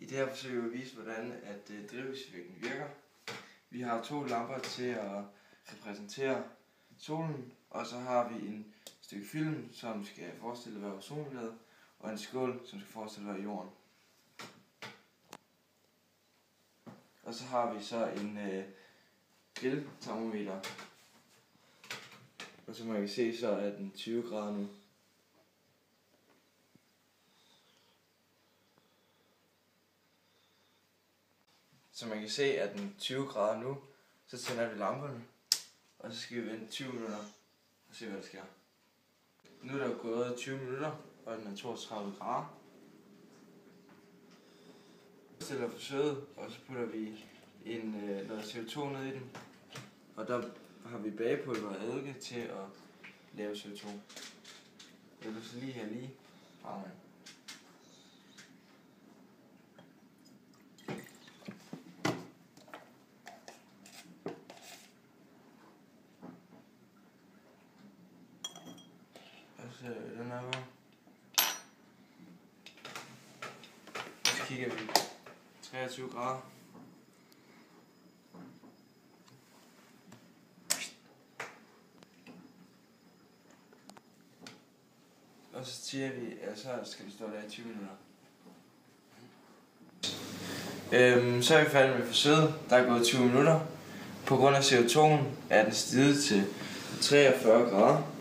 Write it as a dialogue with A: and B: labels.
A: I det her forsøg vil vi vise, hvordan at drivhuseffekten virker. Vi har 2 lamper til at repræsentere solen, og så har vi en stykke film, som skal forestille at være ozonlaget, og en skål, som skal forestille at være jorden. Og så har vi så en grilltermometer, og som man kan se, så er den 20 grader nu. Så man kan se, at den 20 grader nu, så tænder vi lamperne, og så skal vi vente 20 minutter og se, hvad der sker. Nu er der gået 20 minutter, og den er 32 grader. Vi stiller forsøget, og så putter vi noget CO2 ned i den, og der har vi bagepulver og eddike til at lave CO2. Det er så lige her lige fremad. Så den er her. Så kigger vi 23 grader. Og så siger vi, at så skal vi stå der i 20 minutter. Så er vi færdige med forsøget. Der er gået 20 minutter. På grund af CO2'en er den steget til 43 grader.